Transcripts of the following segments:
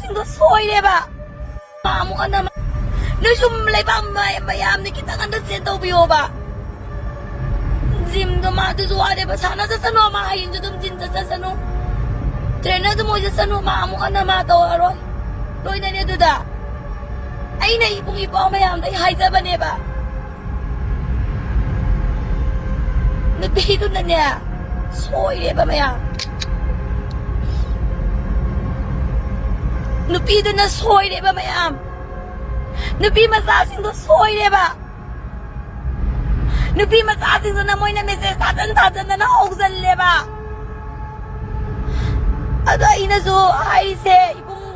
ꯃꯆꯥꯁꯤꯡꯗꯣ ꯁꯣꯏꯔꯦꯕ ꯑꯃꯨꯛ ꯑꯅ ꯅꯣꯏ ꯁꯨꯝ ꯂꯩꯕꯥꯛ ꯃꯌꯥꯝꯅ ꯈꯤꯇꯪ ꯑꯟꯗꯔꯁꯇꯦꯟ ꯇꯧꯕꯤꯌꯣꯕ ꯖꯤꯝꯗꯣ ꯃꯥꯗꯨꯁꯨ ꯋꯥꯔꯦꯕ ꯁꯥꯟꯅ ꯆꯠꯁꯅꯨ ꯃꯥ ꯍꯌꯦꯡꯁꯨ ꯑꯗꯨꯝ ꯖꯤꯝ ꯆꯠꯁꯅꯨ ꯇ꯭ꯔꯦꯅꯔꯗꯨ ꯃꯣꯏ ꯆꯠꯁꯅꯨ ꯃꯥ ꯑꯃꯨꯛ ꯑꯅ ꯃꯥ ꯇꯧꯔꯔꯣꯏ ꯂꯣꯏꯅꯅꯦ ꯑꯗꯨꯗ ꯑꯩꯅ ꯏꯕꯨꯡ ꯏꯄ꯭ꯋꯥ ꯃꯌꯥꯝꯗ ꯑꯩ ꯍꯥꯏꯖꯕꯅꯦꯕ ꯅꯨꯄꯤꯗꯨꯅꯅꯦ ꯁꯣꯏꯔꯦꯕ ꯃꯌꯥꯝ ꯅꯨꯄꯤꯗꯨꯅ ꯁꯣꯏꯔꯦꯕ ꯃꯌꯥꯝ ꯅꯨꯄꯤ ꯃꯆꯥꯁꯤꯡꯗꯣ ꯁꯣꯏꯔꯦꯕ ꯅꯨꯄꯤ ꯃꯆꯥꯁꯤꯡꯗꯨꯅ ꯃꯣꯏꯅ ꯃꯦꯁꯦꯖ ꯊꯥꯖꯟꯗꯅ ꯍꯧꯖꯜꯂꯦꯕ ꯑꯗꯣ ꯑꯩꯅꯁꯨ ꯍꯥꯏꯔꯤꯁꯦ ꯏꯕꯨꯡ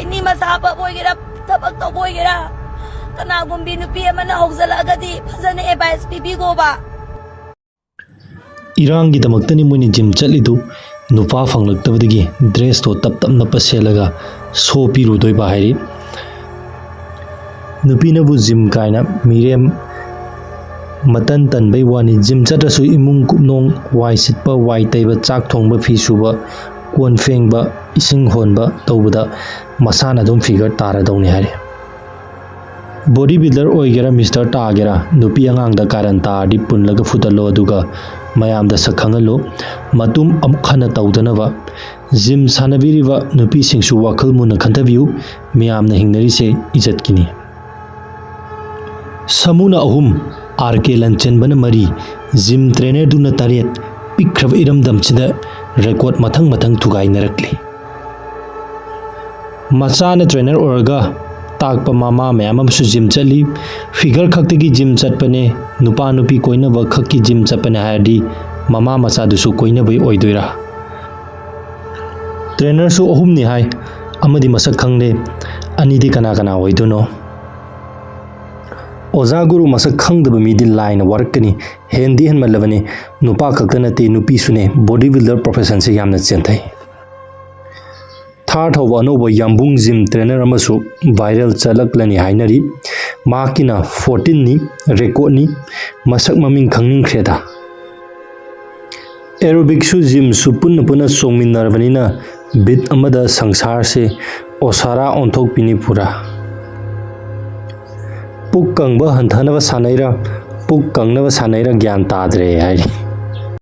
ꯅꯣꯏ ꯃꯆꯥ ꯐꯕ ꯑꯣꯏꯒꯦꯔꯥ ꯊꯕꯛ ꯇꯧꯕ ꯑꯣꯏꯒꯦꯔꯥ ꯀꯅꯥꯒꯨꯝꯕꯤ ꯅꯨꯄꯤ ꯑꯃꯅ ꯍꯧꯖꯜꯂꯛꯑꯒꯗꯤ ꯐꯖꯅ ꯑꯦꯗꯚꯥꯏꯁ ꯄꯤꯕꯤꯒꯣꯕ ꯏꯔꯥꯡꯒꯤꯗꯃꯛꯇꯅꯤ ꯃꯣꯏꯅ ꯖꯤꯝ ꯆꯠꯂꯤꯗꯨ ꯅꯨꯄꯥ ꯐꯪꯂꯛꯇꯕꯗꯒꯤ ꯗ꯭ꯔꯦꯁꯇꯣ ꯇꯞ ꯇꯞꯅ ꯄꯁꯦꯜꯂꯒ ꯁꯣ ꯄꯤꯔꯨꯗꯣꯏꯕ ꯍꯥꯏꯔꯤ ꯅꯨꯄꯤꯅꯕꯨ ꯖꯤꯝ ꯀꯥꯏꯅ ꯃꯤꯔꯦꯝ ꯃꯇꯟ ꯇꯟꯕꯩ ꯋꯥꯅꯤ ꯖꯤꯝ ꯆꯠꯇ꯭ꯔꯁꯨ ꯏꯃꯨꯡ ꯀꯨꯞꯅꯣꯡ ꯋꯥꯏ ꯁꯤꯠꯄ ꯋꯥꯏ ꯇꯩꯕ ꯆꯥꯛ ꯊꯣꯡꯕ ꯐꯤ ꯁꯨꯕ ꯀꯣꯟ ꯐꯦꯡꯕ ꯏꯁꯤꯡ ꯍꯣꯟꯕ ꯇꯧꯕꯗ ꯃꯁꯥꯅ ꯑꯗꯨꯝ ꯐꯤꯒꯔ ꯇꯥꯔꯗꯧꯅꯤ ꯍꯥꯏꯔꯤ ꯕꯣꯗꯤ ꯕꯤꯜꯗꯔ ꯑꯣꯏꯒꯦꯔꯥ ꯃꯤꯁꯇꯔ ꯇꯥꯒꯦꯔꯥ ꯅꯨꯄꯤ ꯑꯉꯥꯡꯗ ꯀꯥꯔꯟ ꯇꯥꯔꯗꯤ ꯄꯨꯜꯂꯒ ꯐꯨꯗꯠꯂꯣ ꯑꯗꯨꯒ ꯃꯌꯥꯝꯗ ꯁꯛ ꯈꯪꯍꯜꯂꯨ ꯃꯇꯨꯡ ꯑꯃꯨꯛ ꯍꯟꯅ ꯇꯧꯗꯅꯕ ꯖꯤꯝ ꯁꯥꯟꯅꯕꯤꯔꯤꯕ ꯅꯨꯄꯤꯁꯤꯡꯁꯨ ꯋꯥꯈꯜ ꯃꯨꯟꯅ ꯈꯟꯊꯕꯤꯌꯨ ꯃꯤꯌꯥꯝꯅ ꯍꯤꯡꯅꯔꯤꯁꯦ ꯏꯖꯠꯀꯤꯅꯤ ꯁꯃꯨꯅ 3 RK ꯂꯟꯆꯦꯟꯕꯅ 4 ꯖꯤꯝ ꯇ꯭ꯔꯦꯅꯔꯗꯨꯅ 8 ꯄꯤꯛꯈ꯭ꯔꯕ ꯏꯔꯝꯗꯝꯁꯤꯗ ꯔꯦꯀꯣꯔꯗ ꯃꯊꯪ ꯊꯨꯒꯥꯏꯅꯔꯛꯂꯤ ꯃꯆꯥꯅ ꯇ꯭ꯔꯦꯅꯔ ꯑꯣꯏꯔꯒ ताकप मामा मैम जिम चली फिगर खक्तगी जिम चटपने नुपा नुपी कोइनब खक्की जिम चटपने हायरदी मामा मचादुसु कोइनबई ओइदोइरा ट्रेनर सु अहुमनि हाय अमदि मसक खंगने अनिदि कना कना ओइदुनो ओजा गुरु मसक खंगदब मिदि लाइन वर्कनी हेंदी हेनमलबनी नुपा खक्त नते नुपी सुने बॉडी बिल्डर प्रोफेशन से यामना चेंथै थार थौब अनोब याम्बुंग जिम ट्रेनर अमसु वायरल चलकलनी हाइनरी माकिना 14 नि रेकॉर्ड नि मसक ममिंग खंगनिंख्रेदा एरोबिक सु जिम सु पुन पुन सोंगमिनरबनिना बिट अमदा संसार से ओसारा ओंथोक पिनी पुरा पुक कंगबा हंथानबा सानैरा पुक कंगनबा सानैरा ज्ञान ताद्रे हाइरी